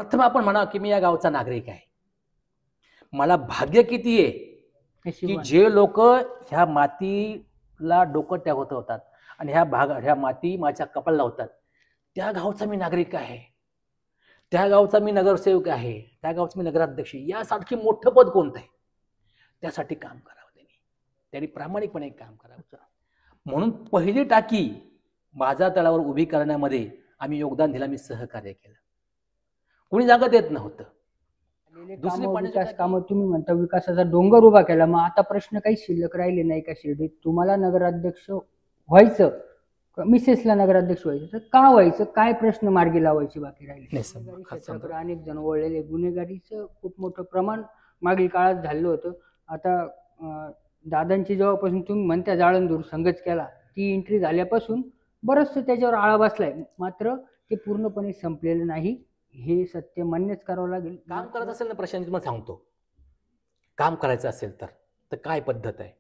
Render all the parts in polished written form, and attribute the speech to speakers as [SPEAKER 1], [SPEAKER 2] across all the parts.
[SPEAKER 1] प्रथम आपण म्हणा की मी या गावचा नागरिक आहे. मला भाग्य किती आहे की जे लोक ह्या मातीला डोकं ठेवतात आणि ह्या माती माझ्या कपाळाला लावतात, त्या गावचा मी नागरिक आहे, त्या गावचा मी नगरसेवक आहे, त्या गावचा मी नगराध्यक्ष. यासारखी मोठं पद कोणतं आहे? त्यासाठी काम करावं त्यांनी प्रामाणिकपणे काम करावं. म्हणून पहिली टाकी माझ्या तळावर उभी करण्यामध्ये आम्ही योगदान दिलं, मी सहकार्य केलं. कोणी जागा देत नव्हतं.
[SPEAKER 2] विकास कामं तुम्ही म्हणता विकासाचा डोंगर उभा केला, मग आता प्रश्न काही शिल्लक राहिले नाही का शिर्डीत? तुम्हाला नगराध्यक्ष व्हायचं, मिसेसला नगराध्यक्ष व्हायचं, तर का व्हायचं? काय प्रश्न मार्गी लावायचे बाकी राहिले? क्षेत्राकडे अनेक जण वळलेले, गुन्हेगारीचं खूप मोठं प्रमाण मागील काळात झालं होतं. आता दादांची जेव्हापासून तुम्ही म्हणता जाळंदूर संघच केला, ती एंट्री झाल्यापासून बरंचसं त्याच्यावर आळा बसलाय, मात्र ते पूर्णपणे संपलेलं नाही, हे सत्य मान्यच करावं लागेल.
[SPEAKER 1] काम करायचं असेल ना प्रशांत, तुम्हाला सांगतो, काम करायचं असेल तर काय पद्धत आहे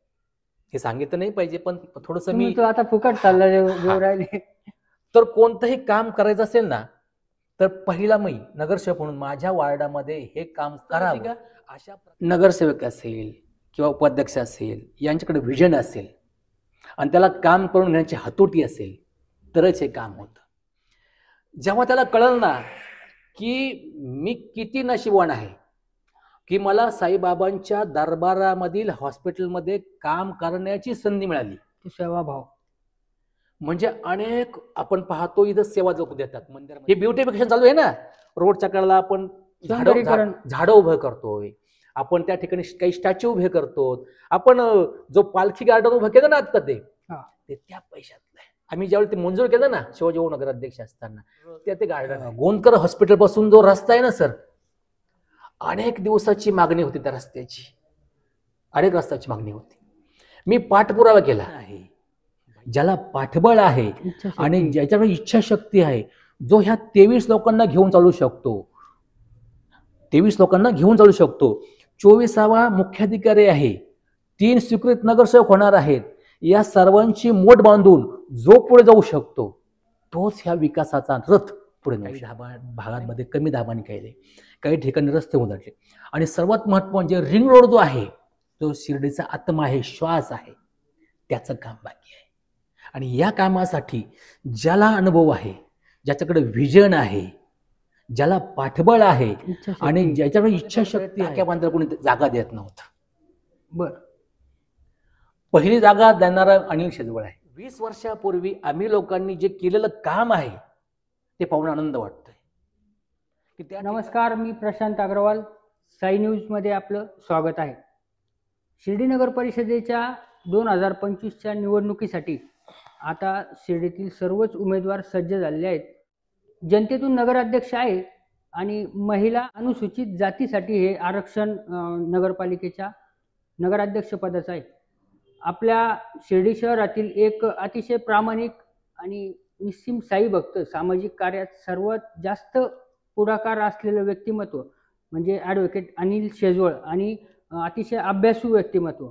[SPEAKER 1] हे सांगितलं नाही पाहिजे, पण थोडंसं मी
[SPEAKER 2] आता फुकट चाललं राहिले.
[SPEAKER 1] तर कोणतंही काम करायचं असेल ना, तर पहिला मी नगरसेवक म्हणून माझ्या वार्डामध्ये हे काम करावं. अशा नगरसेवक असेल किंवा उपाध्यक्ष असेल, यांच्याकडे व्हिजन असेल आणि त्याला काम करून घेण्याची हातोटी असेल तरच हे काम होतं. जेव्हा त्याला कळलं ना की मी किती नशीबवान आहे की मला साईबाबांच्या दरबारामधील हॉस्पिटलमध्ये काम करण्याची संधी मिळाली.
[SPEAKER 2] सेवाभाव
[SPEAKER 1] म्हणजे अनेक आपण पाहतो इथं सेवा लोक देतात मंदिरामध्ये. हे ब्युटिफिकेशन चालू आहे ना, रोडच्या कडेला आपण झाडं उभं करतोय, आपण त्या ठिकाणी काही स्टॅच्यू उभे करतो, आपण जो पालखी गार्डन उभं केलं ना आता ते त्या पैशातलं आहे. आम्ही ज्यावेळी ते मंजूर केलं ना शिवाजी नगराध्यक्ष असताना, ते गार्डन गोंदकर हॉस्पिटल पासून जो रस्ता आहे ना सर, अनेक दिवसाची मागणी होती त्या रस्त्याची, अनेक रस्त्याची मागणी होती. मी पाठपुरावा केला आहे. ज्याला पाठबळ आहे आणि ज्याच्याकडे इच्छाशक्ती आहे, जो ह्या 23 लोकांना घेऊन चालू शकतो, 23 लोकांना घेऊन चालू शकतो, 24वा मुख्याधिकारी आहे, 3 स्वीकृत नगरसेवक होणार आहेत, या सर्वांची मोठ बांधून जो पुढे जाऊ शकतो तोच ह्या विकासाचा रथ पुढे नेऊ शकतो. भागांमध्ये कमी दाबाने केले, काही ठिकाणी रस्ते उधळले, आणि सर्वात महत्त्वाचं म्हणजे रिंग रोड जो आहे, तो शिर्डीचा आत्मा आहे, श्वास आहे, त्याचं काम बाकी आहे. आणि या कामासाठी ज्याला अनुभव आहे, ज्याच्याकडे व्हिजन आहे, ज्याला पाठबळ आहे आणि ज्याच्याकडे इच्छाशक्ती आहे, बांधायला कोणी जागा देत नव्हतं.
[SPEAKER 2] बर,
[SPEAKER 1] पहिली जागा देणारा अनिल शेजवळ आहे. 20 वर्षापूर्वी आम्ही लोकांनी जे केलेलं काम आहे ते पाहून आनंद वाटतोय.
[SPEAKER 2] नमस्कार, मी प्रशांत अग्रवाल, साई न्यूज मध्ये आपलं स्वागत आहे. शिर्डी नगर परिषदेच्या 2025च्या निवडणुकीसाठी आता शिर्डीतील सर्वच उमेदवार सज्ज झालेले आहेत. जनतेतून नगराध्यक्ष आहे आणि महिला अनुसूचित जातीसाठी हे आरक्षण नगरपालिकेच्या नगराध्यक्ष पदाचं आहे. आपल्या शिर्डी शहरातील एक अतिशय प्रामाणिक आणि निस्सीम साई भक्त, सामाजिक कार्यात सर्वात जास्त पुढाकार असलेलं व्यक्तिमत्व म्हणजे ॲडव्होकेट अनिल शेजवळ, आणि अतिशय अभ्यासू व्यक्तिमत्व.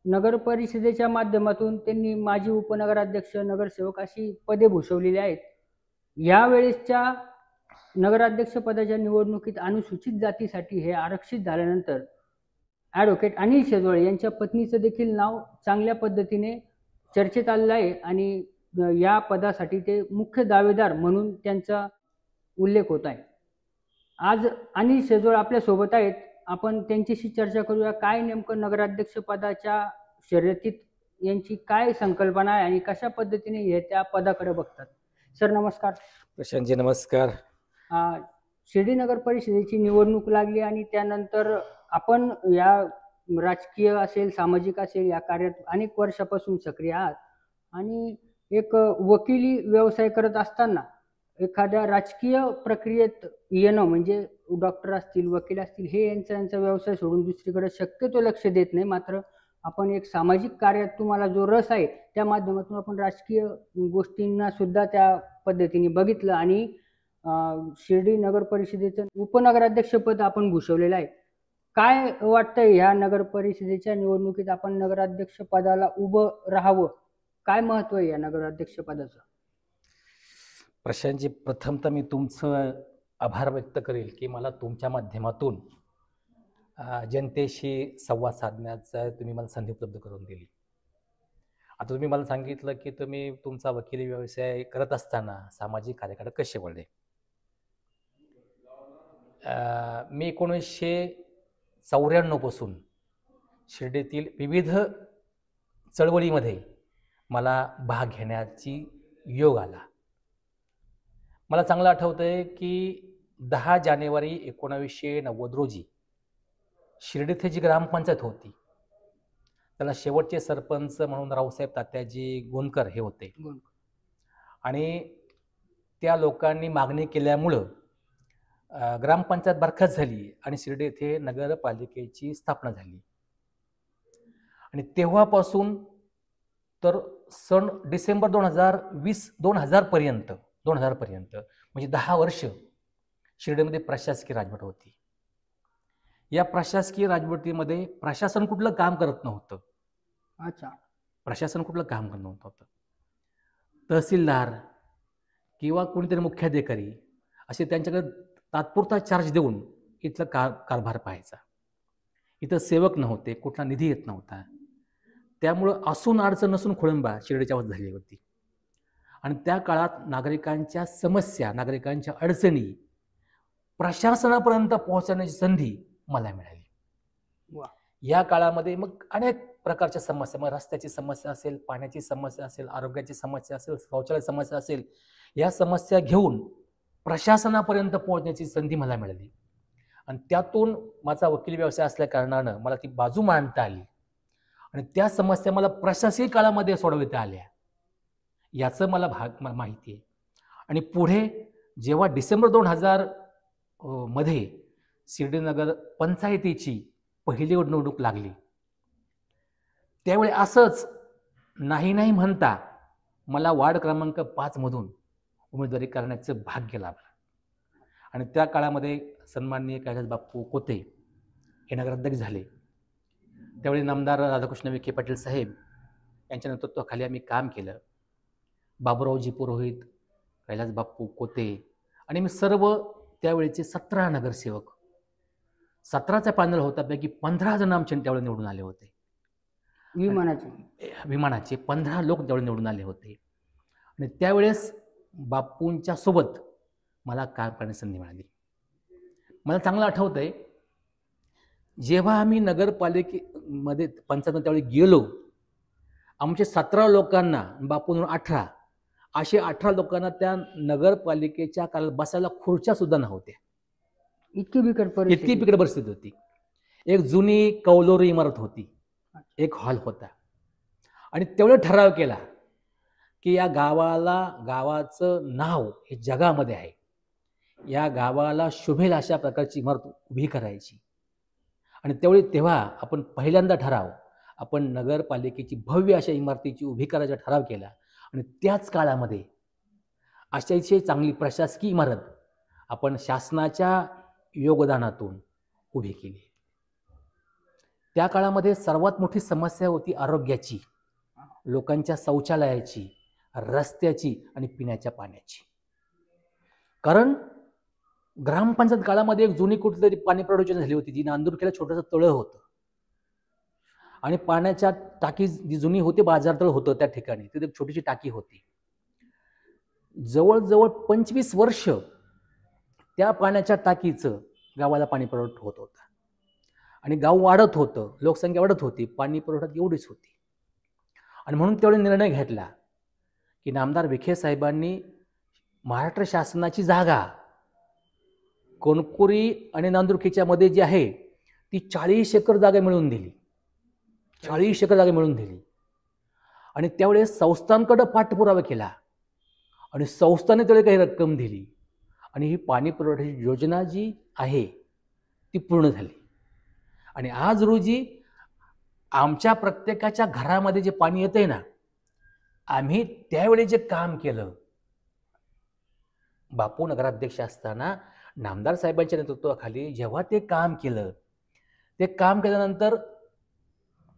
[SPEAKER 2] नगर परिषदेच्या माध्यमातून त्यांनी माजी उपनगराध्यक्ष, नगरसेवक अशी पदे भूषवलेली आहेत. यावेळेसच्या नगराध्यक्ष पदाच्या निवडणुकीत अनुसूचित जातीसाठी हे आरक्षित झाल्यानंतर ॲडव्होकेट अनिल शेजवळ यांच्या पत्नीचं देखील नाव चांगल्या पद्धतीने चर्चेत आलेलं आहे आणि या पदासाठी ते मुख्य दावेदार म्हणून त्यांचा उल्लेख होत आहे. आज अनिल शेजवळ आपल्या सोबत आहेत. आपण त्यांच्याशी चर्चा करूया, काय नेमकं नगराध्यक्ष पदाच्या शर्यतीत यांची काय संकल्पना आहे आणि कशा पद्धतीने हे त्या पदाकडे बघतात. सर नमस्कार.
[SPEAKER 1] प्रशांतजी नमस्कार.
[SPEAKER 2] शिर्डी नगर परिषदेची निवडणूक लागली आणि त्यानंतर आपण या राजकीय असेल, सामाजिक असेल, या कार्यात अनेक वर्षापासून सक्रिय आहात आणि एक वकिली व्यवसाय करत असताना एखाद्या राजकीय प्रक्रियेत येणं म्हणजे डॉक्टर असतील, वकील असतील, हे यांचा व्यवसाय सोडून दुसरीकडे शक्यतो लक्ष देत नाही. मात्र आपण एक सामाजिक कार्यात तुम्हाला जो रस आहे त्या माध्यमातून आपण राजकीय गोष्टींना सुद्धा त्या पद्धतीने बघितलं आणि शिर्डी नगर परिषदेचं उपनगराध्यक्षपद आपण भूषवलेलं आहे. काय वाटतंय ह्या नगर परिषदेच्या निवडणुकीत आपण नगराध्यक्ष पदाला उभं राहावं, काय महत्व आहे या नगराध्यक्ष पदाचं?
[SPEAKER 1] प्रशांतजी, प्रथम तर मी तुमचं आभार व्यक्त करेल की मला तुमच्या माध्यमातून जनतेशी संवाद साधण्याचा तुम्ही मला संधी उपलब्ध करून दिली. आता तुम्ही मला सांगितलं की तुम्ही तुमचा वकिली व्यवसाय करत असताना सामाजिक कार्याकडे कसे वळले. मी 1994 पासून शिर्डीतील विविध चळवळीमध्ये मला भाग घेण्याची योग आला. मला चांगलं आठवतंय की 10 जानेवारी 1990 रोजी शिर्डी येथे जी ग्रामपंचायत होती त्याला शेवटचे सरपंच म्हणून रावसाहेब तात्याजी गोंदकर हे होते. आणि त्या लोकांनी मागणी केल्यामुळं ग्रामपंचायत बरखास्त झाली आणि शिर्डी येथे नगरपालिकेची स्थापना झाली. आणि तेव्हापासून तर सन डिसेंबर 2000 पर्यंत म्हणजे 10 वर्ष शिर्डीमध्ये प्रशासकीय राजवट होती. या प्रशासकीय राजवटीमध्ये प्रशासन कुठलं काम करत नव्हतं. प्रशासन कुठलं काम करत नव्हतं. तहसीलदार किंवा कोणीतरी मुख्याधिकारी असे त्यांच्याकडे तात्पुरता चार्ज देऊन इथलं कारभार पाहायचा. इथं सेवक नव्हते, कुठला निधी येत नव्हता. त्यामुळं असून अडचण नसून खोळंबा शिर्डीच्या अवस्था झाली होती. आणि त्या काळात नागरिकांच्या समस्या, नागरिकांच्या अडचणी प्रशासनापर्यंत पोहोचण्याची संधी मला मिळाली. या काळामध्ये मग अनेक प्रकारच्या समस्या, मग रस्त्याची समस्या असेल, पाण्याची समस्या असेल, आरोग्याची समस्या असेल, शौचालय समस्या असेल, या समस्या घेऊन प्रशासनापर्यंत पोहोचण्याची संधी मला मिळाली. आणि त्यातून माझा वकील व्यवसाय असल्या कारणानं मला ती बाजू मांडता आली आणि त्या समस्या मला प्रशासकीय काळामध्ये सोडविता आल्या, याचं मला माहिती आहे. आणि पुढे जेव्हा डिसेंबर 2000 मध्ये शिर्डी नगर पंचायतीची पहिली निवडणूक लागली, त्यावेळी असंच नाही म्हणता मला वार्ड क्रमांक 5 मधून उमेदवारी करण्याचं भाग्य लाभलं. आणि त्या काळामध्ये सन्माननीय कैलास बापू कोते हे नगराध्यक्ष झाले. त्यावेळी नामदार राधाकृष्ण विखे पाटील साहेब यांच्या नेतृत्वाखाली आम्ही काम केलं. बाबुरावजी पुरोहित, कैलास बापू कोते आणि मी सर्व त्यावेळेचे 17 नगरसेवक, 17चा पॅनल होता, पैकी 15 जण आमच्या त्यावेळी निवडून आले होते. विमानाचे 15 लोक त्यावेळी निवडून आले होते. आणि त्यावेळेस बापूंच्या सोबत मला काम करण्याची संधी मिळाली. मला चांगलं आठवतंय, जेव्हा आम्ही नगरपालिकेमध्ये पंचायत त्यावेळी गेलो, आमचे 17 लोकांना, बापूंवर 18 असे 18 लोकांना त्या नगरपालिकेच्या काळात बसायला खुर्च्या सुद्धा नव्हत्या. इतकी बिकट परिस्थिती होती. एक जुनी कौलोरी इमारत होती, एक हॉल होता. आणि तेवढं ठराव केला की या गावाचं नाव हे जगामध्ये आहे, या गावाला शोभेल अशा प्रकारची इमारत उभी करायची. आणि तेव्हा आपण पहिल्यांदा आपण नगरपालिकेची भव्य अशा इमारतीची उभी करायचा ठराव केला. आणि त्याच काळामध्ये अतिशय चांगली प्रशासकीय इमारत आपण शासनाच्या योगदानातून उभी केली. त्या काळामध्ये सर्वात मोठी समस्या होती आरोग्याची, लोकांच्या शौचालयाची, रस्त्याची आणि पिण्याच्या पाण्याची. कारण ग्रामपंचायत काळामध्ये एक जुनी कुठेतरी पाणी पुरवठा झाली होती, जी नांदुरखेला छोटंसं तळं होतं आणि पाण्याच्या टाकी जी जुनी होती, बाजार तळ होतं त्या ठिकाणी, तिथे छोटीशी टाकी होती. जवळजवळ 25 वर्ष त्या पाण्याच्या टाकीचं गावाला पाणी पुरवठा होत होता. आणि गाव वाढत होतं, लोकसंख्या वाढत होती, पाणी पुरवठा एवढीच होती. आणि म्हणून तेवढे निर्णय घेतला की नामदार विखे साहेबांनी महाराष्ट्र शासनाची जागा कोणकुरी आणि नांदुरखेच्या मध्ये जी आहे ती 40 एकर जागा मिळवून दिली. 40 एकर जागा मिळवून दिली. आणि त्यावेळेस संस्थांकडे पाठपुरावा केला आणि संस्थाने त्यावेळी काही रक्कम दिली आणि ही पाणी पुरवठ्याची योजना जी आहे ती पूर्ण झाली. आणि आज रोजी आमच्या प्रत्येकाच्या घरामध्ये जे पाणी येतंय ना, आम्ही त्यावेळी जे काम केलं, बापू नगराध्यक्ष असताना नामदार साहेबांच्या नेतृत्वाखाली जेव्हा ते काम केलं, ते काम केल्यानंतर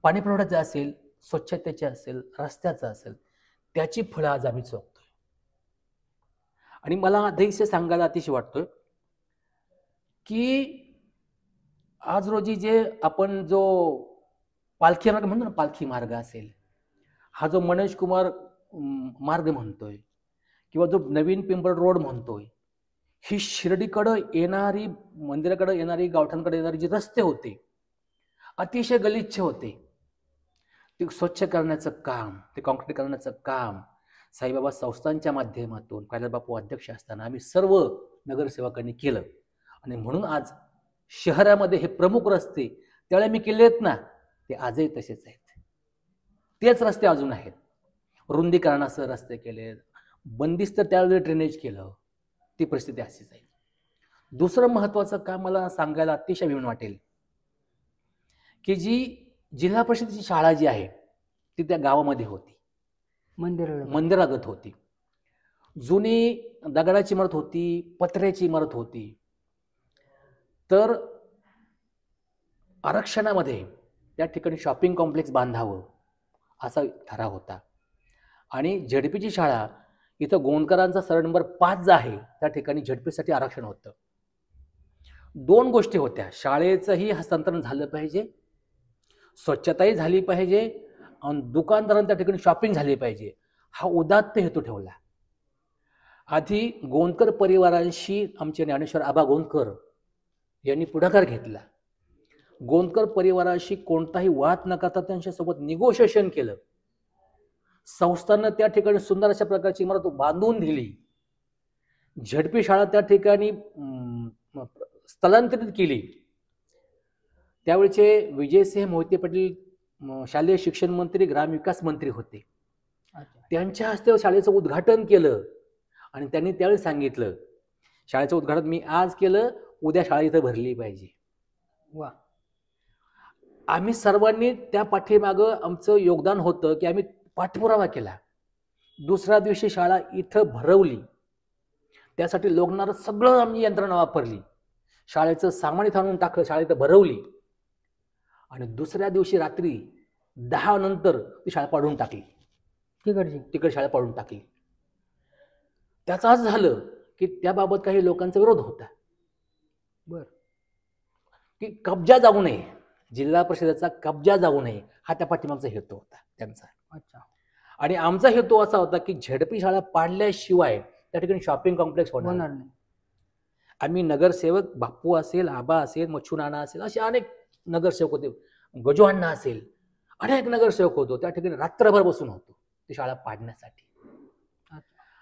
[SPEAKER 1] पाणी पुरवठ्याचं असेल, स्वच्छतेचे असेल, रस्त्याचं असेल, त्याची फळं आज आम्ही चोखतोय. आणि मला अतिशय सांगायला अतिशय वाटतोय की आज रोजी जे आपण जो पालखी मार्ग म्हणतो ना, पालखी मार्ग असेल, हा जो मनोज कुमार मार्ग म्हणतोय किंवा जो नवीन पिंपळ रोड म्हणतोय, ही शिर्डीकडं येणारी, मंदिराकडे येणारी, गावठाणकडे येणारी जे रस्ते होते अतिशय गलिच्छ होते. ते स्वच्छ करण्याचं काम, ते कॉन्क्रीट करण्याचं काम साईबाबा संस्थांच्या माध्यमातून कैलास बापू अध्यक्ष असताना आम्ही सर्व नगरसेवकांनी केलं. आणि म्हणून आज शहरामध्ये हे प्रमुख रस्ते त्यावेळेला मी केले आहेत ना, ते आजही तसेच आहेत. तेच रस्ते अजून आहेत. रुंदीकरणासह रस्ते केले, बंदिस्त त्यावेळी ड्रेनेज केलं, ती परिस्थिती अशीच आहे. दुसरं महत्वाचं काम मला सांगायला अतिशय अभिमान वाटेल की जी जिल्हा परिषदेची शाळा जी आहे ती त्या गावामध्ये होती, मंदिरागत होती. जुनी दगडाची इमारत होती, पत्र्याची इमारत होती. तर आरक्षणामध्ये त्या ठिकाणी शॉपिंग कॉम्प्लेक्स बांधावं असा ठराव होता. आणि झेडपीची शाळा इथं गोंदकरांचा सर्व नंबर 5 आहे, त्या ठिकाणी झेडपीसाठी आरक्षण होतं. 2 गोष्टी होत्या, शाळेचंही हस्तांतरण झालं पाहिजे, स्वच्छताही झाली पाहिजे, आणि दुकानदारांना त्या ठिकाणी शॉपिंग झाली पाहिजे, हा उदात्त हेतू ठेवला. आधी गोंदकर परिवारांशी आमचे ज्ञानेश्वर आबा गोंदकर यांनी पुढाकार घेतला. गोंदकर परिवाराशी कोणताही वाद न करता त्यांच्यासोबत निगोशिएशन केलं. संस्थांना त्या ठिकाणी सुंदर अशा प्रकारची इमारत बांधून दिली. झेडपी शाळा त्या ठिकाणी स्थलांतरित केली. त्यावेळचे विजयसिंह मोहिते पाटील शालेय शिक्षण मंत्री, ग्रामविकास मंत्री होते. त्यांच्या हस्ते शाळेचं उद्घाटन केलं आणि त्यांनी त्यावेळी सांगितलं, शाळेचं उद्घाटन मी आज केलं, उद्या शाळा इथं भरली पाहिजे.
[SPEAKER 2] वा.
[SPEAKER 1] आम्ही सर्वांनी त्या पाठीमागं आमचं योगदान होतं की आम्ही पाठपुरावा केला. दुसऱ्या दिवशी शाळा इथं भरवली. त्यासाठी लागणारं सगळं आम्ही यंत्रणा वापरली. शाळेचं सामान इथं आणून टाकलं, शाळा इथं भरवली. आणि दुसऱ्या दिवशी रात्री 10 नंतर ती शाळा पाडून टाकली. तिकडे शाळा पाडून टाकली. त्याचं असं झालं की त्याबाबत काही लोकांचा विरोध होता.
[SPEAKER 2] बर.
[SPEAKER 1] की कब्जा जाऊ नये, जिल्हा परिषदेचा कब्जा जाऊ नये, हा त्या पाठीमागचा हेतू होता त्यांचा.
[SPEAKER 2] अच्छा.
[SPEAKER 1] आणि आमचा हेतू असा होता की झेडपी शाळा पाडल्याशिवाय त्या ठिकाणी शॉपिंग कॉम्प्लेक्स होणार नाही. आम्ही नगरसेवक, बाप्पू असेल, आबा असेल, मच्छूनाना असेल, असे अनेक नगरसेवक होते, गजोअण्णा असेल, अनेक नगरसेवक होतो, त्या ठिकाणी रात्रभर बसून होतो ती शाळा पाडण्यासाठी.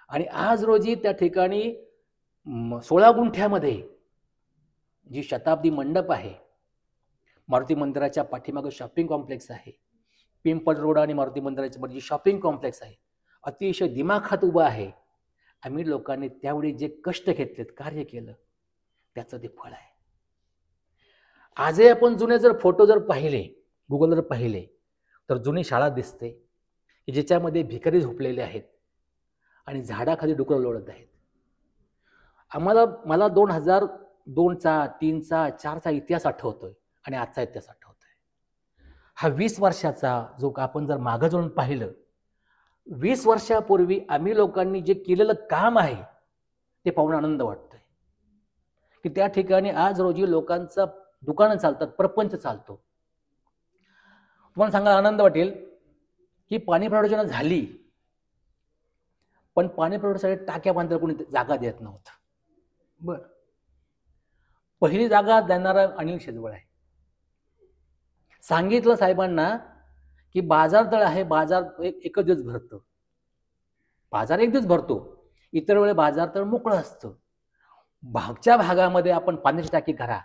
[SPEAKER 1] आणि आज रोजी त्या ठिकाणी 16 गुंठ्यामध्ये जी शताब्दी मंडप आहे, मारुती मंदिराच्या पाठीमागे शॉपिंग कॉम्प्लेक्स आहे, पिंपळ रोड आणि मारुती मंदिराच्या मध्ये शॉपिंग कॉम्प्लेक्स आहे, अतिशय दिमाखात उभं आहे. आम्ही लोकांनी त्यावेळी जे कष्ट घेतलेत, कार्य केलं, त्याचं ते फळ आहे. आजही आपण जुने जर फोटो जर पाहिले, गुगलवर पाहिले, तर जुनी शाळा दिसते की ज्याच्यामध्ये भिकारी झोपलेले आहेत आणि झाडाखाली डुकरं लोळत आहेत. मला 2002चा, 3चा, 4चा इतिहास आठवतोय आणि आजचा इतिहास आठवतोय. हा 20 वर्षाचा जो आपण जर मागं जाऊन पाहिलं, 20 वर्षापूर्वी आम्ही लोकांनी जे केलेलं काम आहे ते पाहून आनंद वाटतोय की त्या ठिकाणी आज रोजी लोकांचं दुकानं चालतात, प्रपंच चालतो. तुम्हाला सांगायला आनंद वाटेल की पाणी पुरवठा झाली, पण पाणी पुरवठ्यासाठी टाक्या बांधायला कोणी जागा देत नव्हतं.
[SPEAKER 2] बर.
[SPEAKER 1] पहिली जागा देणारा अनिल शेजवळ आहे. सांगितलं साहेबांना की बाजार तळ आहे, बाजार एकच दिवस भरतं, बाजार एक दिवस भरतो, इतर वेळे बाजार तळ मोकळं असतं, भागच्या भागामध्ये आपण पाण्याची टाकी करा,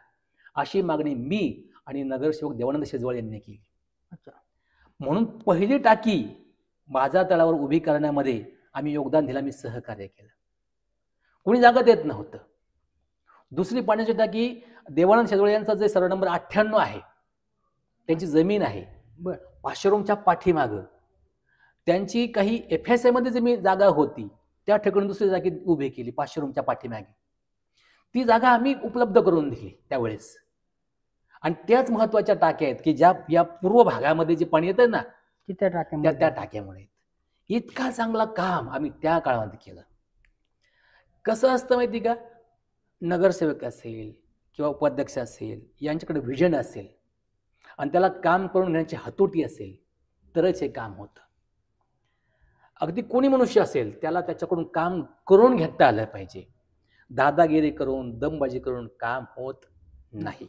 [SPEAKER 1] अशी मागणी मी आणि नगरसेवक देवानंद शेजवळ यांनी केली.
[SPEAKER 2] अच्छा.
[SPEAKER 1] म्हणून पहिली टाकी बाजार तळावर उभी करण्यामध्ये आम्ही योगदान दिलं, आम्ही सहकार्य केलं. कोणी जागा देत नव्हतं. दुसरी पाण्याची टाकी देवानंद शेजवळ यांचा जे सर्व नंबर 98 आहे, त्यांची जमीन आहे.
[SPEAKER 2] बर.
[SPEAKER 1] 500 रूमच्या पाठीमागं त्यांची काही FSI मध्ये जमीन जागा होती, त्या ठिकाणी दुसरी जागी उभी केली 500 रूमच्या पाठीमागे. ती जागा आम्ही उपलब्ध करून दिली त्यावेळेस. आणि त्याच महत्वाच्या टाक्या आहेत की ज्या या पूर्व भागामध्ये जे पाणी येतं ना, त्या टाक्यामुळे. इतका चांगला काम आम्ही त्या काळामध्ये केलं. कसं असतं माहिती का, नगरसेवक असेल, किंवा उपाध्यक्ष असेल यांच्याकडे व्हिजन असेल आणि त्याला काम करून घेण्याची हतोटी असेल तरच हे काम होतं. अगदी कोणी मनुष्य असेल त्याला त्याच्याकडून काम करून घेता आलं पाहिजे. दादागिरी करून दमबाजी करून काम होत नाही.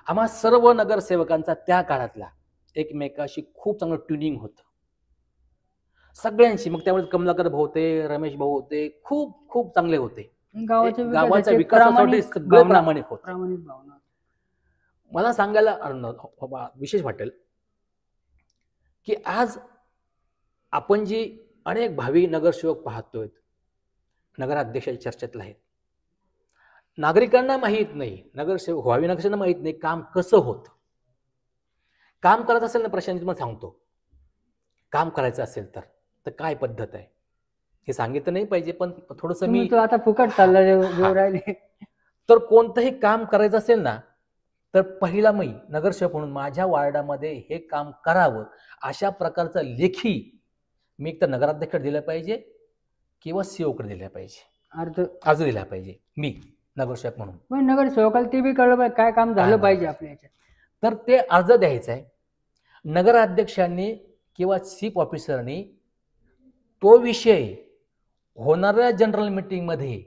[SPEAKER 1] आम्हा सर्व नगरसेवकांचा त्या काळातला एकमेकाशी खूप चांगलं ट्युनिंग होतं सगळ्यांशी. मग त्यामुळे कमलाकर भाऊ होते, रमेश भाऊ होते, खूप खूप चांगले होते. गावाच्या विकासासाठी सगळे प्रामाणिक होते. मला सांगायला विशेष वाटेल की आज आपण जी अनेक भावी नगरसेवक पाहतोय, नगराध्यक्षाच्या चर्चेतला आहेत, नागरिकांना माहीत नाही, नगरसेवक भावी नगरसेवकांना माहीत नाही काम कसं होतं. काम करायचं असेल ना, प्रशांत तुम्हाला सांगतो, काम करायचं असेल तर काय पद्धत आहे हे सांगितलं नाही पाहिजे, पण थोडंसं मी
[SPEAKER 2] आता फुकट चाललं.
[SPEAKER 1] तर कोणतंही काम करायचं असेल ना तर पहिला मी नगरसेवक म्हणून माझ्या वार्डामध्ये हे काम करावं अशा प्रकारचं लेखी मी एक तर नगराध्यक्षाकडे दिलं पाहिजे किंवा सीओकडे दिल्या पाहिजे, अर्ज दिला पाहिजे मी नगरसेवक म्हणून.
[SPEAKER 2] नगरसेवकाला ते बी कळलं पाहिजे काय काम झालं पाहिजे आपल्या याच्यात.
[SPEAKER 1] तर ते अर्ज द्यायचा आहे. नगराध्यक्षांनी किंवा चीफ ऑफिसरनी तो विषय होणाऱ्या जनरल मीटिंगमध्ये,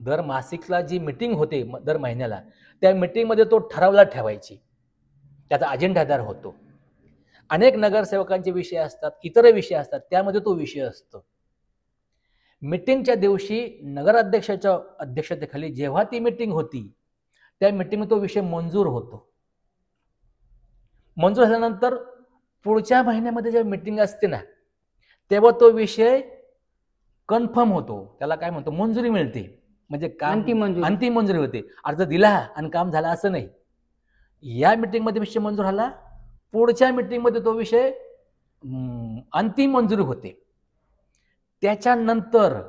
[SPEAKER 1] दर मासिकला जी मीटिंग होते दर महिन्याला, त्या मीटिंगमध्ये तो ठरावला ठेवायची, त्याचा अजेंडा तयार होतो. अनेक नगरसेवकांचे विषय असतात, इतर विषय असतात, त्यामध्ये तो विषय असतो. मीटिंगच्या दिवशी नगराध्यक्षाच्या अध्यक्षतेखाली जेव्हा ती मीटिंग होती त्या मीटिंगमध्ये तो विषय मंजूर होतो. मंजूर झाल्यानंतर पुढच्या महिन्यामध्ये जेव्हा मीटिंग असते ना तेव्हा तो विषय कन्फर्म होतो, त्याला काय म्हणतो, मंजुरी मिळते. म्हणजे काम अंतिम मंजुरी होते. अर्ज दिला आणि काम झालं असं नाही. या मीटिंगमध्ये विषय मंजूर झाला, पुढच्या मीटिंगमध्ये तो विषय अंतिम मंजुरी होते. त्याच्यानंतर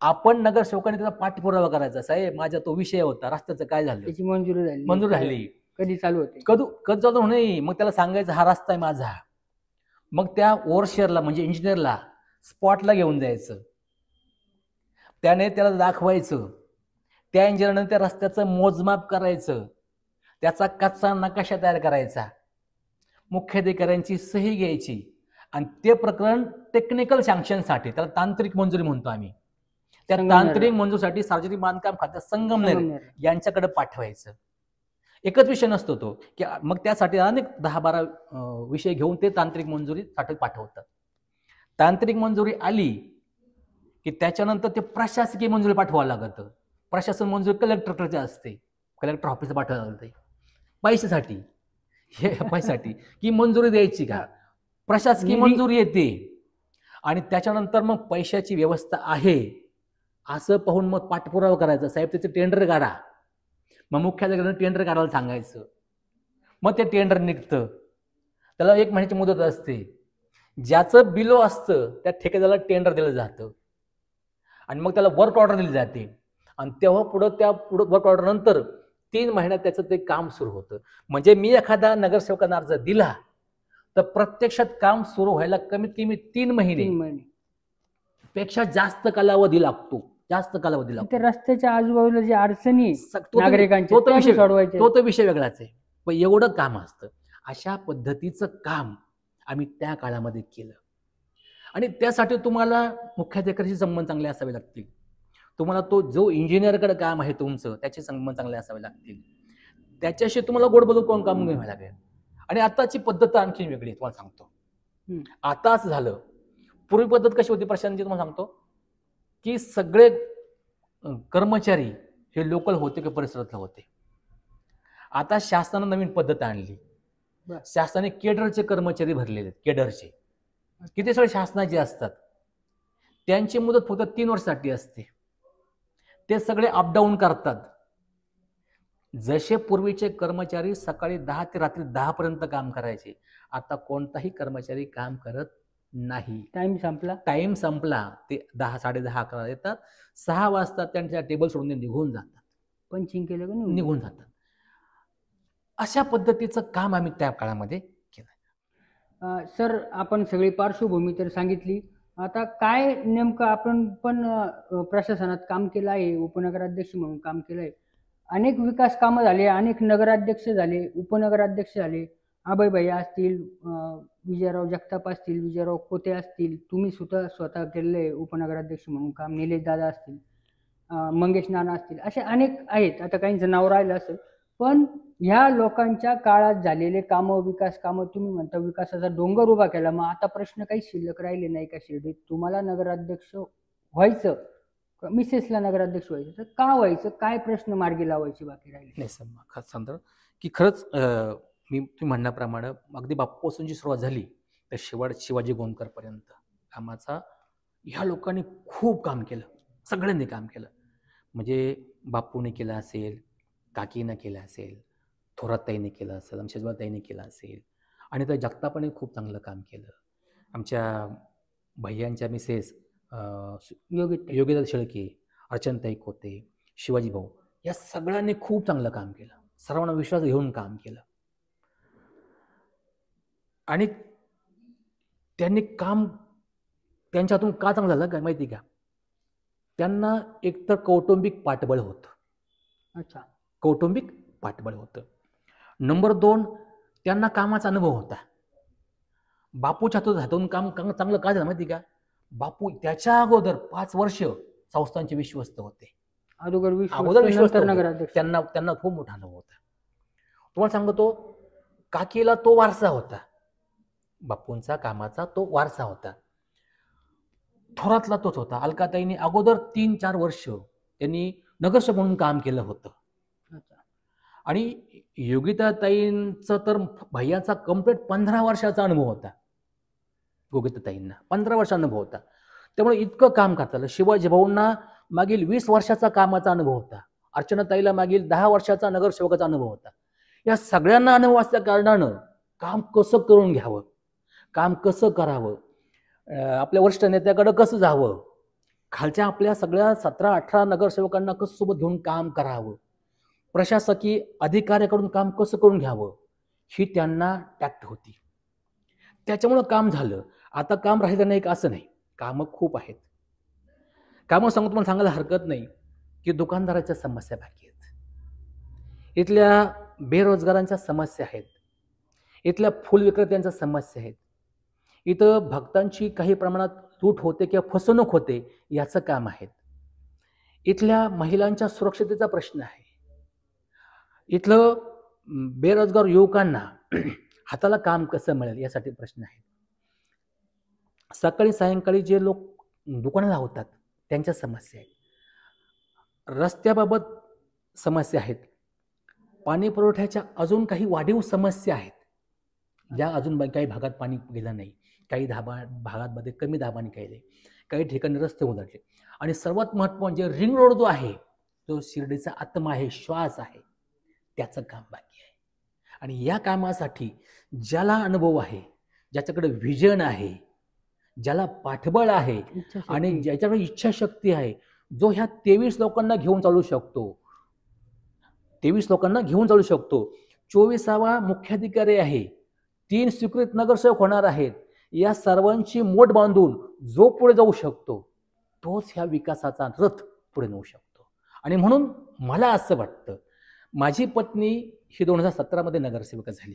[SPEAKER 1] आपण नगरसेवकांनी त्याचा पाठपुरावा करायचा, साहेब माझा तो विषय होता, रस्त्याचं काय झालं, त्याची मंजूर झाली, कधी चालू होते, कधी चालू नाही. मग त्याला सांगायचं हा रस्ता आहे माझा. मग त्या ओव्हरशिअरला म्हणजे इंजिनियरला स्पॉटला घेऊन जायचं, त्याने त्याला दाखवायचं, त्या इंजिनियरने त्या रस्त्याचं मोजमाप करायचं, त्याचा कच्चा नकाशा तयार करायचा, मुख्याधिकाऱ्यांची सही घ्यायची आणि ते प्रकरण टेक्निकल सँक्शनसाठी, त्याला तांत्रिक मंजुरी म्हणतो आम्ही, त्या तांत्रिक मंजुरीसाठी सार्वजनिक बांधकाम खात्यात संगमनेर यांच्याकडे पाठवायचं. एकच विषय नसतो तो, की मग त्यासाठी अनेक 10-12 विषय घेऊन ते तांत्रिक मंजुरीसाठी पाठवतात. तांत्रिक मंजुरी आली की त्याच्यानंतर ते प्रशासकीय मंजुरी पाठवावं लागतं. प्रशासन मंजुरी कलेक्टरकडे असते, कलेक्टर ऑफिसला पाठवावं लागते पैशासाठी, हे पैशासाठी की मंजुरी द्यायची का, प्रशासकीय मंजुरी येते आणि त्याच्यानंतर मग पैशाची व्यवस्था आहे असं पाहून मग पाठपुरावा करायचा, साहेब त्याचे टेंडर काढा. मग मुख्याधिकाऱ्याने टेंडर काढायला सांगायचं, मग ते टेंडर निघतं, त्याला 1 महिन्याची मुदत असते. ज्याचं बिलो असतं त्या ठेकेदाराला टेंडर दिलं जातं आणि मग त्याला वर्क ऑर्डर दिली जाते आणि तेव्हा पुढं वर्क ऑर्डर नंतर 3 महिन्यात त्याचं ते काम सुरू होतं. म्हणजे मी एखादा नगरसेवकांना अर्ज दिला तर प्रत्यक्षात काम सुरू व्हायला कमीत कमी 3 महिने पेक्षा जास्त कालावधी लागतो, जास्त कालावधी लागतो.
[SPEAKER 2] रस्त्याच्या आजूबाजूला जी अडचणी
[SPEAKER 1] तो तर विषय वेगळाच आहे, पण एवढं काम असतं. अशा पद्धतीचं काम आम्ही त्या काळामध्ये केलं आणि त्यासाठी तुम्हाला मुख्याधिकाऱ्याशी संबंध चांगले असावे लागतील, तुम्हाला तो जो इंजिनियरकडे काम आहे तुमचं त्याचे संबंध चांगले असावे लागतील, त्याच्याशी तुम्हाला गोड बोलून कोण काम घ्यावं लागेल. आणि आताची पद्धत आणखी वेगळी तुम्हाला सांगतो. आता असं झालं, पूर्वी पद्धत कशी होती प्रशांतजी तुम्हाला सांगतो, की सगळे कर्मचारी हे लोकल होते की परिसरातले होते. आता शासनानं नवीन पद्धत आणली, शासनाने केडरचे कर्मचारी भरलेले, केडरचे किती सगळे शासनाचे असतात, त्यांची मुदत फक्त 3 वर्षासाठी असते. ते सगळे अपडाऊन करतात. जसे पूर्वीचे कर्मचारी सकाळी 10 ते रात्री 10 पर्यंत काम करायचे, आता कोणताही कर्मचारी काम करत नाही. टाइम संपला, ते 10, 10:30, 11 येतात, 6 वाजता त्यांच्या टेबल सोडून निघून जातात, पंचिंग केलं की निघून जातात. अशा पद्धतीचं काम आम्ही त्या काळामध्ये केलं.
[SPEAKER 2] सर, आपण सगळी पार्श्वभूमी तर सांगितली. आता काय नेमकं आपण पण प्रशासनात काम केलं आहे, उपनगराध्यक्ष म्हणून काम केलं आहे. अनेक विकास कामं झाले, अनेक नगराध्यक्ष झाले, उपनगराध्यक्ष झाले, अभय भैया असतील, विजयराव जगताप असतील, विजयराव खोते असतील, तुम्ही स्वतः केलेले उपनगराध्यक्ष म्हणून काम, निलेश दादा असतील, मंगेश नाना असतील, असे अनेक आहेत. आता काहींचं नाव राहिलं असेल, पण ह्या लोकांच्या काळात झालेले कामं, विकास कामं, तुम्ही म्हणता विकासाचा डोंगर उभा केला, मग आता प्रश्न काही शिल्लक राहिले नाही का शिर्डीत? तुम्हाला नगराध्यक्ष व्हायचं, मिसेसला नगराध्यक्ष व्हायचं, तर का व्हायचं? काय प्रश्न मार्गी लावायची बाकी राहिले?
[SPEAKER 1] नाही सर, खास सांगतो की खरंच मी तुम्ही म्हणण्याप्रमाणे अगदी बापूपासून जी सुरुवात झाली तर शिवाजी गोंदकर पर्यंत कामाचा ह्या लोकांनी खूप काम केलं, सगळ्यांनी काम केलं. म्हणजे बापूने केलं असेल, काकीनं केलं असेल, थोरातताईने केलं असेल, आमच्याताईने केलं असेल, आणि त्या जगतापाने खूप चांगलं काम केलं. आमच्या भैयांच्या मिसेस योगिता शेळके, अर्चनताई खोते, शिवाजी भाऊ, या सगळ्यांनी खूप चांगलं काम केलं, सर्वांना विश्वास घेऊन काम केलं. आणि त्यांनी काम त्यांच्या हातून का चांगलं झालं काय माहिती का? त्यांना एकतर कौटुंबिक पाठबळ होतं.
[SPEAKER 2] अच्छा,
[SPEAKER 1] कौटुंबिक पाठबळ होतं. नंबर 2, त्यांना कामाचा अनुभव होता. बापूच्या हातून काम चांगलं का झालं माहिती का? बापू त्याच्या अगोदर 5 वर्ष संस्थांचे विश्वस्त होते.
[SPEAKER 2] अगोदर विश्वस्त नगराध्यक्ष.
[SPEAKER 1] त्यांना खूप मोठा अनुभव होता. तुम्हाला सांगतो, काकीला तो वारसा होता, बापूंचा कामाचा तो वारसा होता. थोरातला तोच होता. अलकाताईंनी अगोदर 3-4 वर्ष त्यांनी नगरसेवक म्हणून काम केलं होतं. आणि योगिताताईंचं तर भैयाचा कंप्लीट 15 वर्षाचा अनुभव होता. योगिताताईंना 15 वर्षाचा अनुभव होता, त्यामुळे इतकं काम करता आलं. शिवाजी भाऊंना मागील 20 वर्षाचा कामाचा अनुभव होता. अर्चनाताईला मागील 10 वर्षाचा नगरसेवकाचा अनुभव होता. या सगळ्यांना अनुभव असल्या कारणानं काम कसं करून घ्यावं, काम कसं करावं, आपल्या वरिष्ठ नेत्याकडं कसं जावं, खालच्या आपल्या सगळ्या 17-18 नगरसेवकांना कसं सोबत घेऊन काम करावं, प्रशासकीय अधिकाऱ्याकडून काम कसं करून घ्यावं, ही त्यांना टॅक्ट होती. त्याच्यामुळं काम झालं. आता काम राहिलं नाही का असं नाही, कामं खूप आहेत. कामं सांगू तुम्हाला सांगायला हरकत नाही की दुकानदाराच्या समस्या बाकी आहेत, इथल्या बेरोजगारांच्या समस्या आहेत, इथल्या फुल विक्रेत्यांच्या समस्या आहेत, इथं भक्तांची काही प्रमाणात लूट होते किंवा फसवणूक होते याचं काम आहे, इथल्या महिलांच्या सुरक्षिततेचा प्रश्न आहे, इथलं बेरोजगार युवकांना हाताला काम कसं मिळेल यासाठी प्रश्न आहे, सकाळी सायंकाळी जे लोक दुकानाला होतात त्यांच्या समस्या आहेत, रस्त्याबाबत समस्या आहेत, पाणी पुरवठ्याच्या अजून काही वाढीव समस्या आहेत, ज्या अजून काही भागात पाणी गेलं नाही, काही भागांमध्ये कमी दाबाने केले, काही ठिकाणी रस्ते उधळले, आणि सर्वात महत्त्वाचं म्हणजे रिंग रोड जो आहे, जो शिर्डीचा आत्मा आहे, श्वास आहे, त्याचं काम बाकी आहे. आणि या कामासाठी ज्याला अनुभव आहे, ज्याच्याकडे व्हिजन आहे, ज्याला पाठबळ आहे आणि ज्याच्याकडे इच्छाशक्ती आहे, जो ह्या 23 लोकांना घेऊन चालू शकतो, 23 लोकांना घेऊन चालू शकतो, 24वा मुख्याधिकारी आहे, 3 स्वीकृत नगरसेवक होणार आहेत, या सर्वांची मोठ बांधून जो पुढे जाऊ शकतो तोच ह्या विकासाचा रथ पुढे नेऊ शकतो. आणि म्हणून मला असं वाटतं, माझी पत्नी ही 2017 नगरसेविका झाली.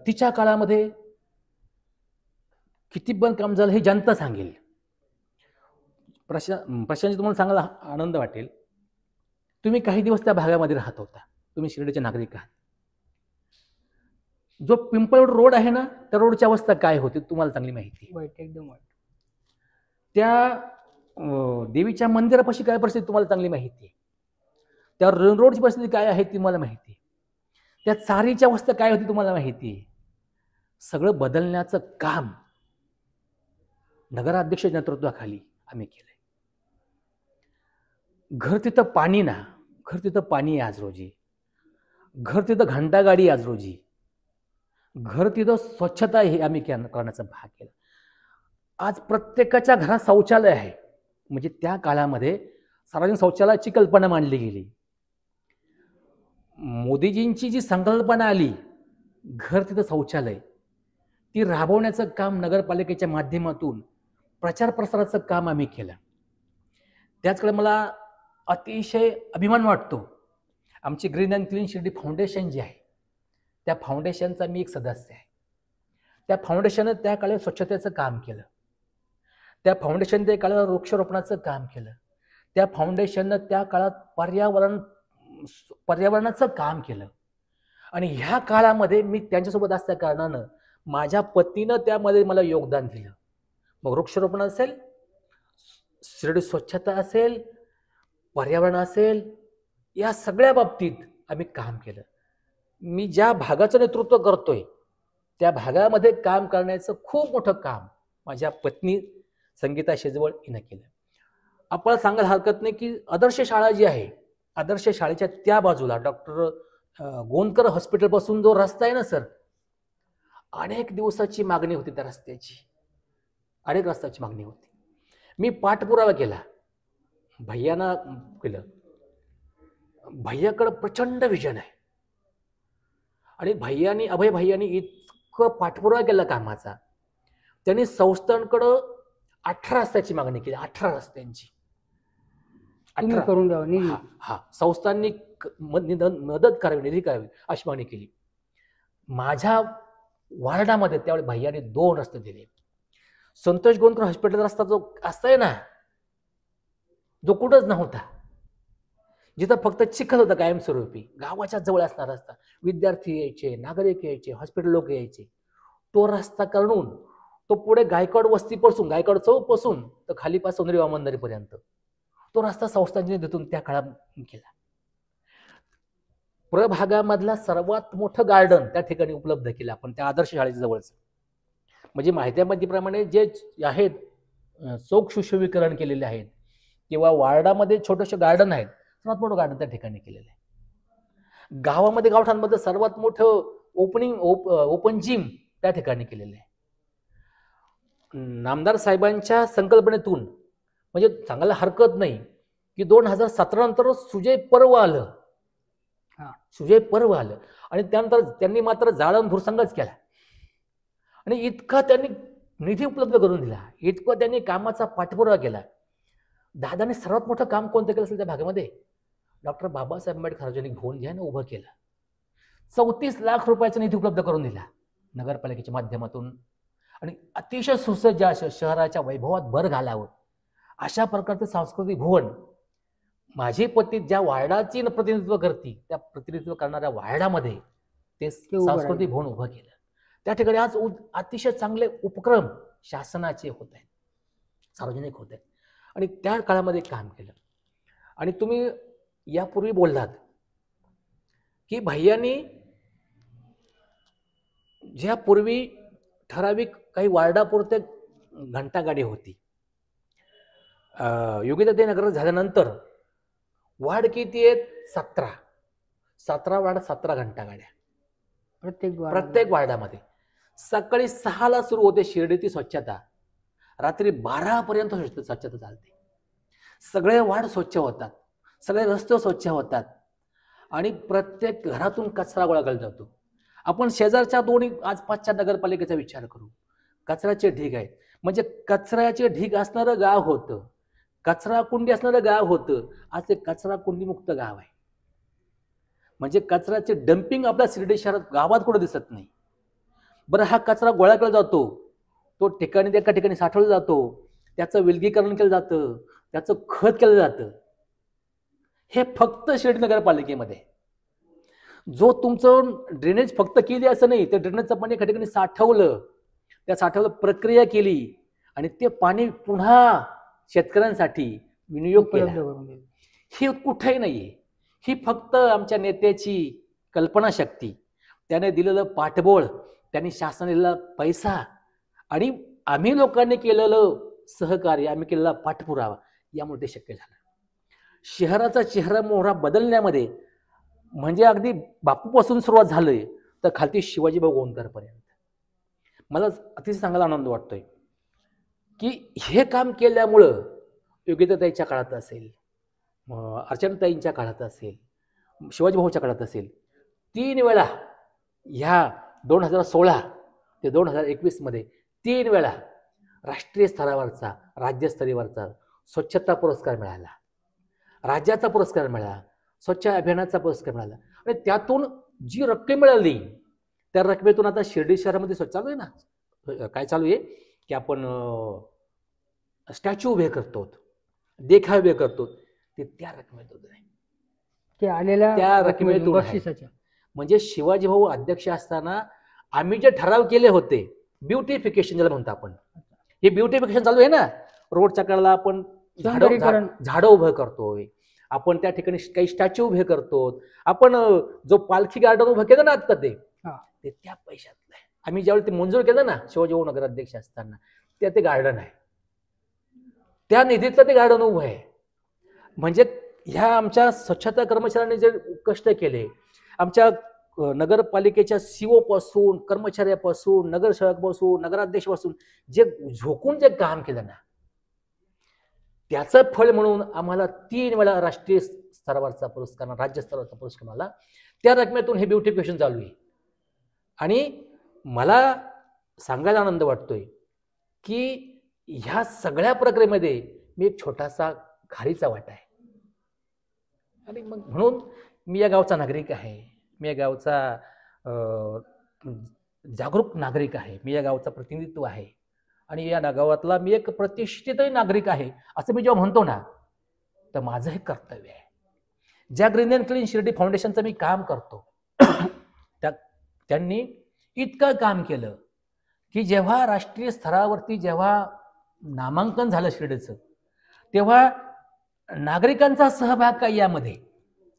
[SPEAKER 1] तिच्या काळामध्ये किती पण काम झालं हे जनता सांगेल. प्रशांतजी, तुम्हाला सांगायला आनंद वाटेल, तुम्ही काही दिवस त्या भागामध्ये राहत होता, तुम्ही शिर्डीचे नागरिक आहात. जो पिंपळ रोड आहे ना, त्या रोडची अवस्था काय होती तुम्हाला चांगली माहिती आहे.
[SPEAKER 2] एकदम वाईट.
[SPEAKER 1] त्या देवीच्या मंदिरापाशी काय परिस्थिती तुम्हाला चांगली माहिती आहे. त्या रोडची परिस्थिती काय आहे तुम्हाला माहिती आहे. त्या चारीची अवस्था काय होती तुम्हाला माहिती आहे. सगळं बदलण्याचं काम नगराध्यक्ष नेतृत्वाखाली आम्ही केलंय. घर तिथं पाणी ना, घर तिथं पाणी आहे आज रोजी, घर तिथं घंटागाडी आज रोजी, घर तिथं स्वच्छता हे आम्ही करण्याचा भाग केला. आज प्रत्येकाच्या घरात शौचालय आहे. म्हणजे त्या काळामध्ये सार्वजनिक शौचालयाची कल्पना मांडली गेली. मोदीजींची जी संकल्पना आली, घर तिथं शौचालय, ती राबवण्याचं काम नगरपालिकेच्या माध्यमातून प्रचार प्रसाराचं काम आम्ही केलं. त्याचकडे मला अतिशय अभिमान वाटतो. आमची green and clean Shirdi foundation जी आहे त्या फाउंडेशनचा मी एक सदस्य आहे. त्या फाउंडेशननं त्या काळात स्वच्छतेचं काम केलं. त्या फाउंडेशन त्या काळात वृक्षारोपणाचं काम केलं. त्या फाउंडेशननं त्या काळात पर्यावरणाचं काम केलं. आणि ह्या काळामध्ये मी त्यांच्यासोबत असल्या कारणानं माझ्या पत्नीनं त्यामध्ये मला योगदान दिलं. मग वृक्षारोपण असेल, शिर्डी स्वच्छता असेल, पर्यावरण असेल, या सगळ्या बाबतीत आम्ही काम केलं. मी ज्या भागाचं नेतृत्व करतोय त्या भागामध्ये काम करण्याचं खूप मोठं काम माझ्या पत्नी संगीता शेजवळ हिनं केलं. आपल्याला सांगायला हरकत नाही की आदर्श शाळा जी आहे, आदर्श शाळेच्या त्या बाजूला डॉक्टर गोंदकर हॉस्पिटलपासून जो रस्ता आहे ना सर, अनेक दिवसाची मागणी होती त्या रस्त्याची, अनेक रस्त्याची मागणी होती. मी पाठपुरावा केला, भैयाना केलं. भैयाकडं प्रचंड विजन आहे आणि अभय भैयानी इतकं पाठपुरावा केला कामाचा. त्यांनी संस्थांकडं 18 रस्त्याची मागणी केली, 18 रस्त्यांची.
[SPEAKER 2] करून द्यावं.
[SPEAKER 1] हा, संस्थांनी मदत करावी, निधी करावी अशी मागणी केली. माझ्या वार्डामध्ये त्यावेळी भैयाने 2 रस्ते दिले. संतोष गोंदकर हॉस्पिटल रस्ता जो असताय ना, जो कुठंच नव्हता, जिथं फक्त चिखल होता कायमस्वरूपी, गावाच्या जवळ असणारा रस्ता, विद्यार्थी यायचे, नागरिक यायचे, हॉस्पिटल लोक यायचे, तो रस्ता करून तो पुढे गायकवाड वस्तीपासून, गायकवाड चौकपासून तर खाली पास सोनेरी वामनदारीपर्यंत तो रस्ता संस्थांच्या निधीतून त्या काळात केला. प्रभागामधला सर्वात मोठं गार्डन त्या ठिकाणी उपलब्ध केलं आपण त्या आदर्श शाळेच्या जवळच. म्हणजे माहितीप्रमाणे जे आहेत चोख सुशोभीकरण केलेले आहेत किंवा वार्डामध्ये छोटेसे गार्डन आहेत, सर्वात मोठं गार्डन त्या ठिकाणी केलेलं आहे. गावामध्ये, गावठांमध्ये सर्वात मोठं ओपन जिम त्या ठिकाणी केलेलं आहे. नामदार साहेबांच्या संकल्पनेतून म्हणजे सांगायला हरकत नाही की 2017 नंतर सुजय पर्व आलं. सुजय पर्व आलं आणि त्यानंतर त्यांनी मात्र जाळण धुरसंगच केला आणि इतका त्यांनी निधी उपलब्ध करून दिला, इतकं त्यांनी कामाचा पाठपुरावा केला. दादाने सर्वात मोठं काम कोणतं केलं असेल त्या भागामध्ये? डॉक्टर बाबासाहेब आंबेडकर सार्वजनिक भवन घ्यानं उभं केलं. 34 लाख रुपयाचा निधी उपलब्ध करून दिला नगरपालिकेच्या माध्यमातून आणि अतिशय सुसज्ज शहराच्या वैभवात भर घालावं अशा प्रकारचं सांस्कृतिक भवन. माझी पत्नी ज्या वार्डाची प्रतिनिधित्व करते त्या प्रतिनिधित्व करणाऱ्या वार्डामध्ये ते सांस्कृतिक भवन उभं केलं. त्या ठिकाणी आज अतिशय चांगले उपक्रम शासनाचे होत आहेत, सार्वजनिक होत आहेत आणि त्या काळामध्ये काम केलं. आणि तुम्ही यापूर्वी बोललात की भैयानी ज्यापूर्वी ठराविक काही वार्डापुरते घंटागाडी होती, योगिताताई नगर झाल्यानंतर वार्ड किती आहेत? 17 वार्ड, 17 घंटागाड्या प्रत्येक वार्डामध्ये. सकाळी 6ला सुरू होते शिर्डीची स्वच्छता, रात्री 12 पर्यंत स्वच्छता चालते. सगळे वार्ड स्वच्छ होतात, सगळे रस्ते स्वच्छ होतात आणि प्रत्येक घरातून कचरा गोळा केला जातो. आपण शेजारच्या दोन्ही आसपासच्या नगरपालिकेचा विचार करू, कचऱ्याचे ढीग आहेत. म्हणजे कचऱ्याचे ढीग असणारं गाव होतं, कचरा कुंडी असणारं गाव होतं. आज ते कचरा कुंडी मुक्त गाव आहे. म्हणजे कचऱ्याचे डम्पिंग आपल्या शिर्डी शहरात गावात कुठं दिसत नाही. बरं, हा कचरा गोळा केला जातो, तो ठिकाणी एका ठिकाणी साठवला जातो, त्याचं विलगीकरण केलं जातं, त्याचं खत केलं जातं. हे फक्त शिर्डी नगरपालिकेमध्ये. जो तुमचं ड्रेनेज फक्त केली असं नाही, ते ड्रेनेजचं पाणी एका ठिकाणी साठवलं, त्या साठवलं प्रक्रिया केली आणि ते पाणी पुन्हा शेतकऱ्यांसाठी विनियोग केला. हे कुठेही नाहीये. ही फक्त आमच्या नेत्याची कल्पनाशक्ती, त्याने दिलेलं पाठबळ, त्यांनी शासनाने दिलेला पैसा आणि आम्ही लोकांनी केलेलं सहकार्य, आम्ही केलेला पाठपुरावा, यामुळे ते शक्य झालं. शहराचा चेहरा मोहरा बदलण्यामध्ये म्हणजे अगदी बापूपासून सुरुवात झालंय तर खालती शिवाजीभाऊ गोंदकर पर्यंत. मला अतिशय चांगला आनंद वाटतोय की हे काम केल्यामुळं योगिताताईच्या काळात असेल, अर्चनाताईंच्या काळात असेल, शिवाजीभाऊच्या काळात असेल, 3 वेळा ह्या 2016 ते 2021 मध्ये 3 वेळा राष्ट्रीय स्तरावरचा, राज्यस्तरीयवरचा स्वच्छता पुरस्कार मिळाला. राज्याचा पुरस्कार मिळाला, स्वच्छ अभियानाचा पुरस्कार मिळाला, आणि त्यातून जी रक्कम मिळाली त्या रकमेतून आता शिर्डी शहरामध्ये चालू आहे ना, काय चालू आहे की आपण स्टॅच्यू उभे करतो, देखावे उभे करतो, ते त्या रकमेतून आहे,
[SPEAKER 2] ते आलेल्या
[SPEAKER 1] त्या रकमेतून आहे.
[SPEAKER 2] बक्षिसाच्या.
[SPEAKER 1] म्हणजे शिवाजी भाऊ अध्यक्ष असताना आम्ही जे ठराव केले होते, ब्युटिफिकेशन ज्याला म्हणतो आपण, हे ब्युटिफिकेशन चालू आहे ना, रोडच्या कडेला आपण झाडं उभं करतोय, आपण त्या ठिकाणी काही स्टॅच्यू उभे करतो, आपण जो पालखी गार्डन उभं केलं ना आता ते त्या पैशातलं आहे. आम्ही ज्यावेळी ते मंजूर केलं ना शिवाजी भाऊ नगराध्यक्ष असताना, ते गार्डन आहे, त्या निधीतलं ते गार्डन उभं आहे. म्हणजे ह्या आमच्या स्वच्छता कर्मचाऱ्यांनी जे कष्ट केले, आमच्या नगरपालिकेच्या सीओ पासून, कर्मचाऱ्यापासून, नगरसेवकापासून, नगराध्यक्षपासून जे झोकून जे काम केलं ना, त्याचं फळ म्हणून आम्हाला 3 वेळा राष्ट्रीय स्तरावरचा पुरस्कार, राज्य स्तरावरचा पुरस्कार मिळाला. त्या रकमेतून हे ब्युटिफिकेशन चालू आहे. आणि मला सांगायला आनंद वाटतोय की ह्या सगळ्या प्रक्रियेमध्ये मी एक छोटासा खारीचा वाटा आहे. आणि मग म्हणून मी या गावचा नागरिक आहे, मी या गावचा जागरूक नागरिक आहे, मी या गावचा प्रतिनिधित्व आहे, आणि या गावातला मी एक प्रतिष्ठित नागरिक आहे असं मी जेव्हा म्हणतो ना, तर माझं हे कर्तव्य आहे. ज्या ग्रीन अँड क्लीन शिर्डी फाउंडेशनचं मी काम करतो त्यांनी इतकं काम केलं की जेव्हा राष्ट्रीय स्तरावरती जेव्हा नामांकन झालं शिर्डीचं, तेव्हा नागरिकांचा सहभाग काय, यामध्ये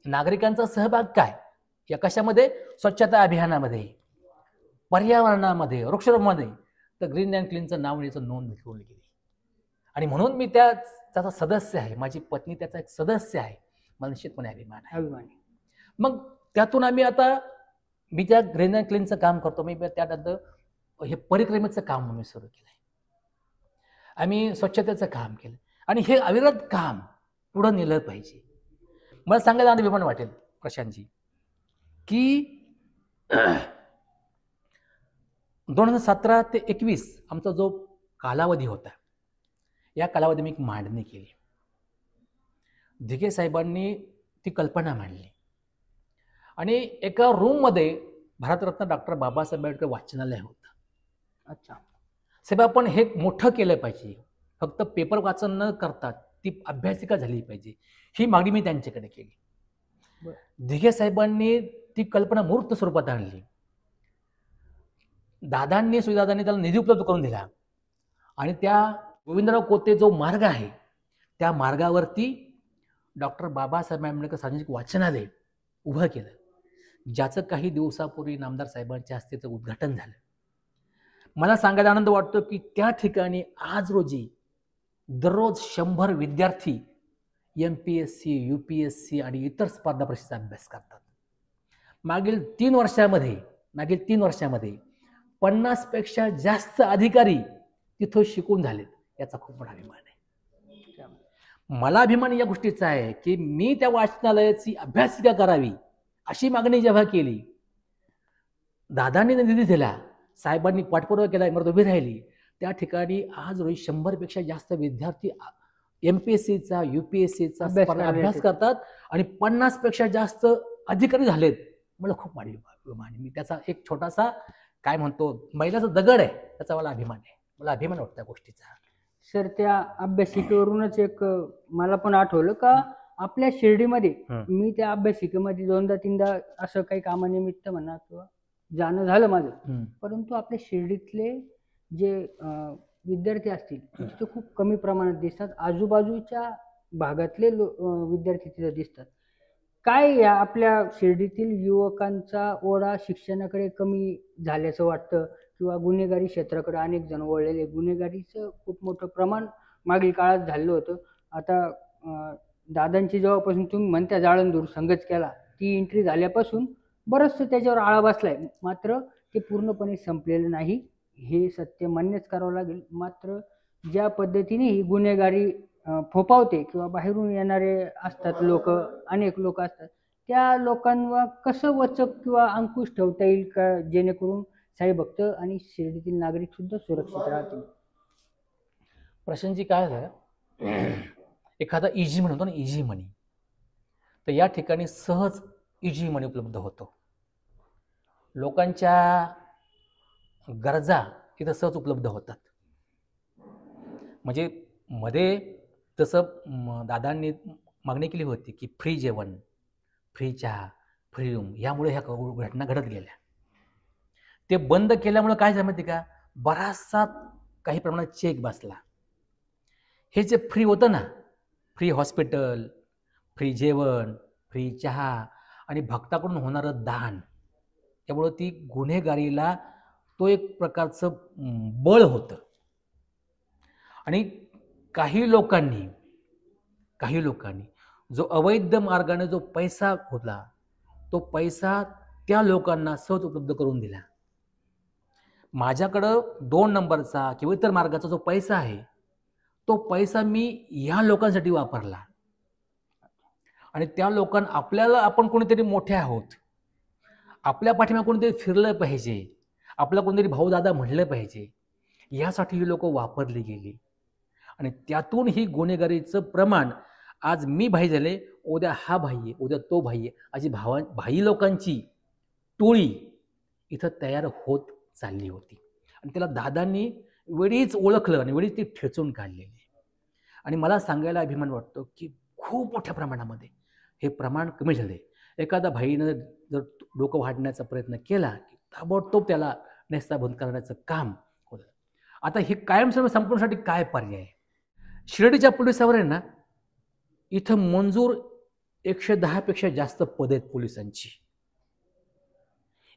[SPEAKER 1] नागरिकांचा सहभाग काय, या कशामध्ये, स्वच्छता अभियानामध्ये, पर्यावरणामध्ये, वृक्षारोपणामध्ये, तर ग्रीन अँड क्लीनचं नाव याचं नोंद ठेवली गेली. आणि म्हणून मी त्याचा सदस्य आहे, माझी पत्नी त्याचा एक सदस्य आहे, मला निश्चितपणे अभिमान आहे. मग त्यातून आम्ही आता, मी त्या ग्रीन अँड क्लीनचं काम करतो, मी त्यानंतर हे परिक्रमेचं काम म्हणून सुरू केलं, आम्ही स्वच्छतेचं काम केलं, आणि हे अविरत काम पुढं नेलं पाहिजे. मला सांगायला अभिमान वाटेल प्रशांतजी की 2017 ते 21 आमचा जो कालावधी होता, या कालावधी मी एक मांडणी केली. ढिगे साहेबांनी ती कल्पना मांडली, आणि एका रूममध्ये भारतरत्न डॉक्टर बाबासाहेब आंबेडकर वाचनालय होतं. अच्छा साहेब, आपण हे मोठं केलं पाहिजे, फक्त पेपर वाचन न करता ती अभ्यासिका झाली पाहिजे, ही मागणी मी त्यांच्याकडे केली. ढिगे साहेबांनी ती कल्पना मूर्त स्वरूपात आणली. सुजादांनी त्याला निधी उपलब्ध करून दिला, आणि त्या गोविंदराव कोते जो मार्ग आहे, त्या मार्गावरती डॉक्टर बाबासाहेब आंबेडकर सार्वजनिक वाचनालय उभं केलं, ज्याचं काही दिवसापूर्वी नामदार साहेबांच्या हस्तेचं उद्घाटन झालं. मला सांगायला आनंद वाटतो की त्या ठिकाणी आज रोजी दररोज 100 विद्यार्थी MPSC, UPSC आणि इतर स्पर्धा परीक्षेचा अभ्यास करतात. मागील 3 वर्षामध्ये 50 पेक्षा जास्त अधिकारी तिथं शिकून झालेत, याचा खूप मोठा अभिमान आहे. मला अभिमान या गोष्टीचा आहे की मी त्या वाचनालयाची अभ्यासिका करावी अशी मागणी जेव्हा केली, दादांनी निधी दिला, साहेबांनी पाठपुरावा केला, इमारत उभी राहिली, त्या ठिकाणी आज रोजी 100 पेक्षा जास्त विद्यार्थी MPSCचा, UPSCचा अभ्यास करतात, आणि 50 पेक्षा जास्त अधिकारी झालेत. मला खूप अभिमान आहे. मी त्याचा एक छोटासा, काय म्हणतो, महिलाचा दगड आहे, त्याचा मला अभिमान आहे. मला अभिमान वाटतो त्या गोष्टीचा.
[SPEAKER 2] सर, त्या अभ्यासिकेवरूनच एक मला पण आठवलं का आपल्या शिर्डीमध्ये मी त्या अभ्यासिकेमध्ये 2दा-3दा असं काही कामानिमित्त म्हणा किंवा जाणं झालं माझं, परंतु आपल्या शिर्डीतले जे विद्यार्थी असतील तिथे खूप कमी प्रमाणात दिसतात. आजूबाजूच्या भागातले विद्यार्थी तिथे दिसतात. काय या आपल्या शिर्डीतील युवकांचा ओढा शिक्षणाकडे कमी झाल्याचं वाटतं, किंवा गुन्हेगारी क्षेत्राकडे अनेक जण वळलेले, गुन्हेगारीचं खूप मोठं प्रमाण मागील काळात झालं होतं. आता दादांची जेव्हापासून तुम्ही म्हणता जाळंदूर संघच केला, ती एंट्री झाल्यापासून बरंचसं त्याच्यावर आळा बसलाय, मात्र ते पूर्णपणे संपलेलं नाही, हे सत्य मान्यच करावं लागेल. मात्र ज्या पद्धतीने ही गुन्हेगारी फोफावते किंवा बाहेरून येणारे असतात लोक, अनेक लोक असतात, त्या लोकांवर कसं वचक किंवा अंकुश ठेवता येईल का, जेणेकरून साई भक्त आणि शिर्डीतील नागरिक सुद्धा सुरक्षित राहतील?
[SPEAKER 1] प्रशांतजी, काय झालं, एखादा इजी म्हणतो ना, इजी मनी, तर या ठिकाणी सहज इजी मनी उपलब्ध होतो. लोकांच्या गरजा इथं सहज उपलब्ध होतात. म्हणजे मध्ये तसं दादांनी मागणी केली होती की फ्री जेवण, फ्री चहा, फ्री रूम, यामुळे ह्या घटना घडत गेल्या. ते बंद केल्यामुळे काय झालं माहिती का, बराचसा काही प्रमाणात चेक बसला. हे जे फ्री होतं ना, फ्री हॉस्पिटल, फ्री जेवण, फ्री चहा आणि भक्ताकडून होणारं दान, त्यामुळं ती गुन्हेगारीला तो एक प्रकारचं बळ होतं. आणि काही लोकांनी जो अवैध मार्गाने जो पैसा होता, तो पैसा त्या लोकांना सहज उपलब्ध करून दिला. माझ्याकडं 2 नंबरचा किंवा इतर मार्गाचा जो पैसा आहे, तो पैसा मी ह्या लोकांसाठी वापरला. आणि त्या लोकांना, आपल्याला, आपण कोणीतरी मोठे आहोत, आपल्या पाठीमागे कोणीतरी फिरलं पाहिजे, आपला कोणीतरी भाऊ दादा म्हणलं पाहिजे, यासाठी ही लोक वापरली गेली. आणि त्यातून ही गुन्हेगारीचं प्रमाण, आज मी भाई झाले, उद्या हा भाई आहे, उद्या तो भाई आहे, अशी भाई लोकांची टोळी इथं तयार होत चालली होती. आणि त्याला दादांनी वेळीच ओळखलं आणि वेळीच ती ठेचून काढलेली. आणि मला सांगायला अभिमान वाटतो की खूप मोठ्या प्रमाणामध्ये हे प्रमाण कमी झाले. एखादा भाईनं जर डोकं वाढण्याचा प्रयत्न केला की ताबडतोब त्याला नेस्ताभूत करण्याचं काम होतं. आता हे कायमस्वरूपी संपवण्यासाठी काय पर्याय? शिर्डीच्या पोलिसावर आहे ना, इथं मंजूर 110 पेक्षा जास्त पद आहेत पोलिसांची.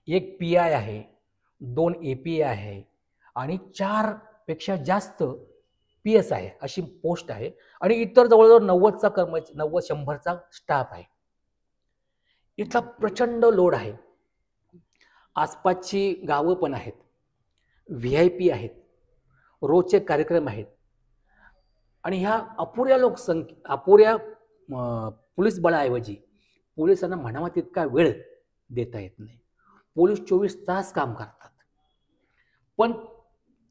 [SPEAKER 1] 1 PI आहे, 2 API आहे आणि 4 पेक्षा जास्त PS आहे, अशी पोस्ट आहे. आणि इतर जवळजवळ 90चा 90-100चा स्टाफ आहे. इथला प्रचंड लोड आहे. आसपासची गावं पण आहेत, VIP आहेत, रोजचे कार्यक्रम आहेत. आणि ह्या अपुऱ्या पोलीस बळाऐवजी पोलिसांना म्हणावा तितका वेळ देता येत नाही. पोलीस 24 तास काम करतात, पण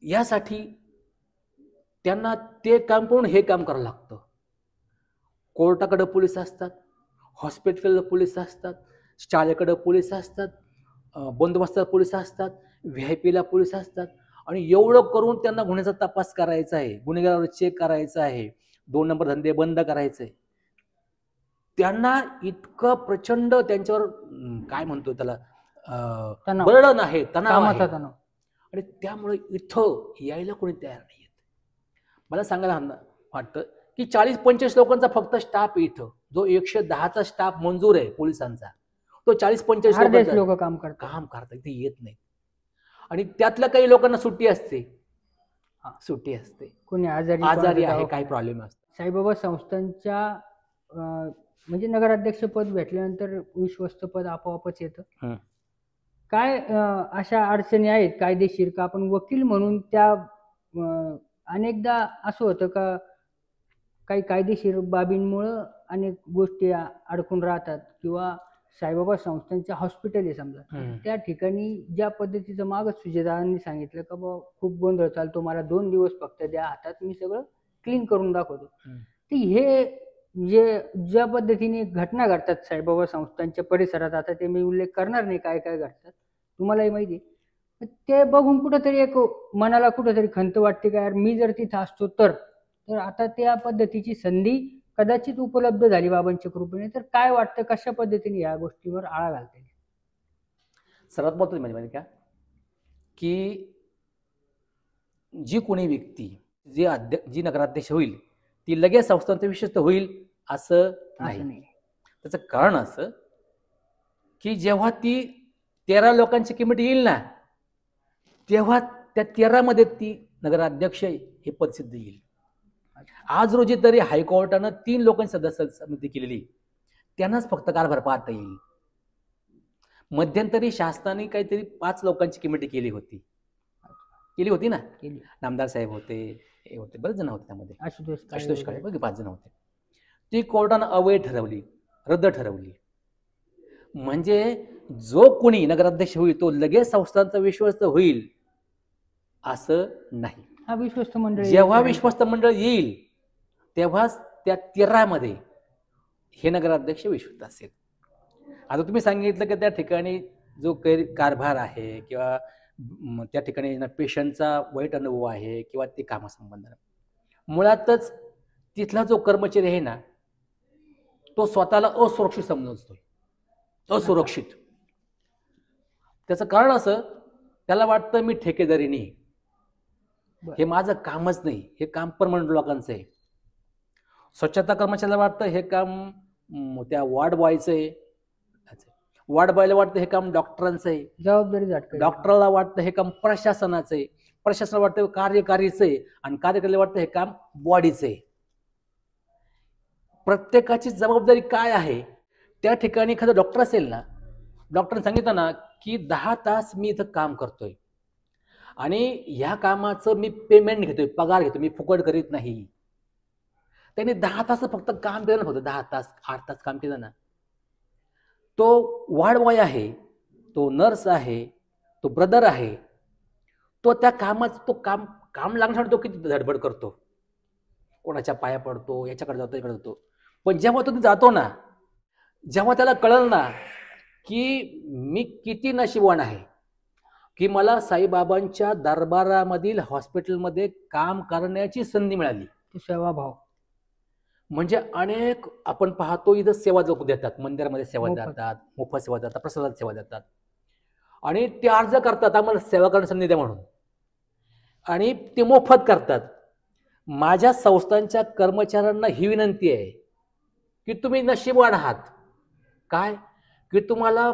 [SPEAKER 1] यासाठी त्यांना ते काम करून हे काम करावं लागतं. कोर्टाकडे पोलीस असतात, हॉस्पिटलकडे पोलीस असतात, शाळेकडे पोलीस असतात, बंदोबस्ताला पोलीस असतात, VIP ला पोलीस असतात. आणि एवढं करून त्यांना गुन्ह्याचा तपास करायचा आहे, गुन्हेगारावर चेक करायचा आहे, 2 नंबर धंदे बंद करायचे. त्यांना इतकं प्रचंड त्यांच्यावर काय म्हणतो त्याला बर्डन आहे, तणाव आहे. आणि त्यामुळे इथं यायला कोणी तयार नाही. मला सांगायला वाटतं की 40-45 लोकांचा फक्त स्टाफ आहे इथं. जो 110चा स्टाफ मंजूर आहे पोलिसांचा, तो 40-45 लोक काम करतात, इथे येत नाही. आणि त्यातल्या काही लोकांना सुट्टी असते, कोणी आजारी आहे, काही प्रॉब्लेम असतो.
[SPEAKER 2] साईबाबा संस्थांच्या म्हणजे नगराध्यक्षपद भेटल्यानंतर विश्वस्त पद आपोआपच येतं. काय अशा अडचणी आहेत कायदेशीर का आपण वकील म्हणून त्या अनेकदा असं होतं का काही कायदेशीर बाबींमुळं अनेक गोष्टी अडकून राहतात, किंवा साईबाबा संस्थांच्या हॉस्पिटल आहे समजा, त्या ठिकाणी ज्या पद्धतीचं मागच सुजेदारांनी सांगितलं का बाबा खूप गोंधळ चालतो, मला 2 दिवस फक्त द्या हातात, मी सगळं क्लीन करून दाखवतो. तर हे जे ज्या पद्धतीने घटना घडतात साईबाबा संस्थांच्या परिसरात, आता ते मी उल्लेख करणार नाही काय काय घडतात, तुम्हालाही माहिती. ते बघून कुठंतरी एक मनाला कुठंतरी खंत वाटते का यार मी जर तिथं असतो तर आता त्या पद्धतीची संधी कदाचित उपलब्ध झाली बाबांच्या कृपेने, तर काय वाटतं कशा पद्धतीने या गोष्टीवर आळा घालता येईल?
[SPEAKER 1] सर्वात महत्त्वाचं म्हणजे का की जी कोणी व्यक्ती जी नगराध्यक्ष होईल ती लगेच संस्थांचा विश्वस्त होईल असं नाही. त्याचं कारण असं की जेव्हा ती 13 लोकांची कमिटी येईल ना, तेव्हा त्या 13 मध्ये ती नगराध्यक्ष हे पद सिद्ध येईल. आज रोजी तरी हायकोर्टानं 3 लोकांची सदस्य समिती केलेली, त्यांनाच फक्त कारभार पाहता येईल. मध्यंतरी शासनाने काहीतरी 5 लोकांची कमिटी केली होती ना, नामदार साहेब होते, हे होते, बरेच जण होते त्यामध्ये, आशुतोष काळे बघ 5 जण होते. ती कोर्टानं अवैध ठरवली, रद्द ठरवली. म्हणजे जो कोणी नगराध्यक्ष होईल तो लगेच संस्थांचा विश्वस्त होईल असं नाही. जेव्हा विश्वस्त मंडळ येईल तेव्हाच त्या 13 मध्ये हे नगराध्यक्ष विश्वस्त असेल. आता तुम्ही सांगितलं की त्या ठिकाणी जो कारभार आहे किंवा त्या ठिकाणी पेशंटचा वाईट अनुभव आहे किंवा ते कामासंबंध, मुळातच तिथला जो कर्मचारी आहे ना, तो स्वतःला असुरक्षित समजतोय, असुरक्षित. त्याचं कारण असं, त्याला वाटतं मी ठेकेदारी नाही, हे माझं कामच नाही, हे काम परमनंट लोकांचं आहे. स्वच्छता कर्मचाऱ्याला वाटतं हे काम त्या वॉर्ड बॉयचं आहे, वॉर्ड बॉयला वाटतं हे काम डॉक्टरांचं आहे,
[SPEAKER 2] जबाबदारी
[SPEAKER 1] डॉक्टरला वाटतं हे काम प्रशासनाचं आहे, प्रशासनाला वाटतं कार्यकारीचं आहे, आणि कार्यकारीला वाटतं हे काम बॉडीचं आहे. प्रत्येकाची जबाबदारी काय आहे? त्या ठिकाणी एखादा डॉक्टर असेल ना, डॉक्टरने सांगितलं ना की 10 तास मी इथं काम करतोय आणि ह्या कामाचं मी पेमेंट घेतोय, पगार घेतोय, मी फुकट करीत नाही. त्यांनी 10 तास फक्त काम केलं ना, फक्त 10 तास 8 तास काम केलं ना, तो वॉर्ड बॉय आहे, तो नर्स आहे, तो ब्रदर आहे, तो त्या कामाचं तो काम लागण्यासाठी तो किती धडपड करतो, कोणाच्या पाया पडतो, याच्याकडे जातो, याकडे जातो. पण जेव्हा तो जातो ना, जेव्हा त्याला कळलं ना की मी किती नशीबवान आहे की मला साईबाबांच्या दरबारामधील हॉस्पिटलमध्ये काम करण्याची संधी मिळाली.
[SPEAKER 2] सेवाभाव
[SPEAKER 1] म्हणजे अनेक आपण पाहतो इथं सेवा लोक देतात, मंदिरामध्ये सेवा देतात, मोफत सेवा देतात, प्रसादात सेवा देतात, आणि ते अर्ज करतात आम्हाला सेवा करण्याची संधी द्या म्हणून, आणि ते मोफत करतात. माझ्या संस्थांच्या कर्मचाऱ्यांना ही विनंती आहे की तुम्ही नशीबवान आहात, काय की तुम्हाला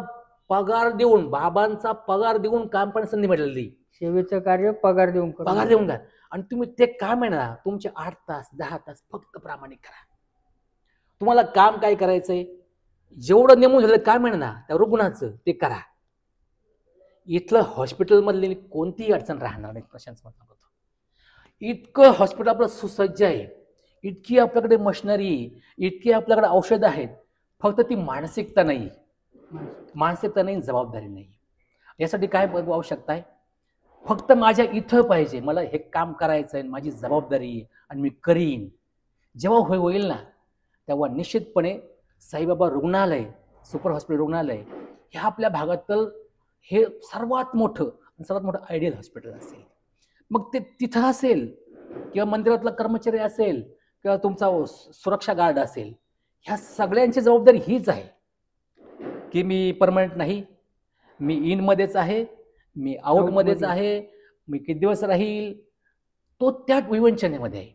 [SPEAKER 1] पगार देऊन, बाबांचा पगार देऊन काम करण्याची संधी मिळालेली.
[SPEAKER 2] सेवेचं कार्य पगार देऊन
[SPEAKER 1] द्या, आणि तुम्ही ते काम आहे ना, तुमचे 8 तास 10 तास फक्त प्रामाणिक करा. तुम्हाला काम काय करायचंय, जेवढं नेमून झालं काम आहे ना त्या रुग्णाचं, ते करा. इथलं हॉस्पिटलमधली कोणतीही अडचण राहणार नाही. प्रशांत सांगतो, इतकं हॉस्पिटल आपलं सुसज्ज आहे, इतकी आपल्याकडे मशिनरी, इतकी आपल्याकडे औषधं आहेत, फक्त ती मानसिकता नाही, जबाबदारी नाही. यासाठी काय आवश्यकता आहे? फक्त माझ्या इथं पाहिजे, मला हे काम करायचं आहे, माझी जबाबदारी आहे आणि मी करीन. जेव्हा होईल ना, तेव्हा निश्चितपणे साईबाबा रुग्णालय, सुपर हॉस्पिटल रुग्णालय हे आपल्या भागातलं हे सर्वात मोठं आयडियल हॉस्पिटल असेल. मग ते तिथं असेल किंवा मंदिरातला कर्मचारी असेल किंवा तुमचा सुरक्षा गार्ड असेल, ह्या सगळ्यांची जबाबदारी हीच आहे की मी परमनंट नाही, मी इनमध्येच आहे, मी आउटमध्येच आहे, मी किती दिवस राहील, तो त्या विवंचनेमध्ये आहे.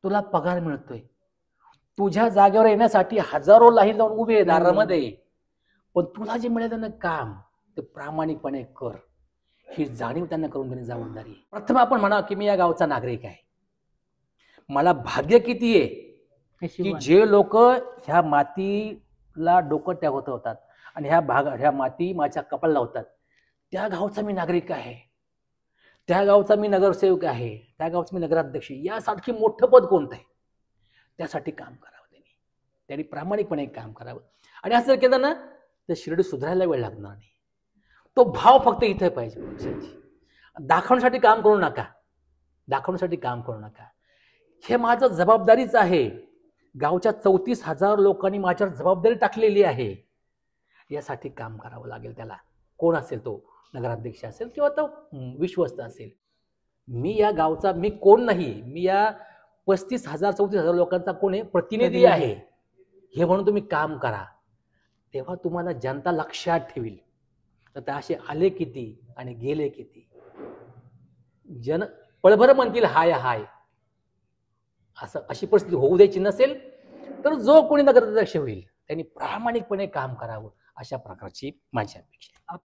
[SPEAKER 1] तुला पगार मिळतोय, तुझ्या जागेवर येण्यासाठी हजारो लाईन लावून उभे आहे दारामध्ये, पण तुला जे मिळालं ना काम, ते प्रामाणिकपणे कर, ही जाणीव त्यांना करून देण्याची जबाबदारी. प्रथम आपण म्हणा की मी या गावचा नागरिक आहे. मला भाग्य किती आहे की जे लोक ह्या मातीला डोकं ठेवत होतात आणि ह्या माती माझ्या कपाळाला लावतात, त्या गावचा मी नागरिक आहे, त्या गावचा मी नगरसेवक आहे, त्या गावचा मी नगराध्यक्ष. यासाठी मोठं पद कोणतं आहे? त्यासाठी काम करावं त्यांनी प्रामाणिकपणे काम करावं. आणि असं केलं ना तर शिर्डी सुधारायला वेळ लागणार नाही. तो भाव फक्त इथे पाहिजे. दाखवण्यासाठी काम करू नका, हे माझं जबाबदारीच आहे. गावच्या 34,000 लोकांनी माझ्यावर जबाबदारी टाकलेली आहे, यासाठी काम करावं लागेल त्याला. कोण असेल तो, नगराध्यक्ष असेल किंवा तो विश्वस्त असेल. मी या गावचा मी कोण नाही, मी या 34,000 लोकांचा कोण आहे, प्रतिनिधी आहे, हे म्हणून तुम्ही काम करा. तेव्हा तुम्हाला जनता लक्षात ठेवील. तर असे आले किती आणि गेले किती, जन पळभर म्हणतील हाय हाय. अशी परिस्थिती होऊ द्यायची नसेल तर जो कोणी नगराध्यक्ष होईल त्यांनी प्रामाणिकपणे काम करावं, अशा प्रकारची माझी अपेक्षा आहे.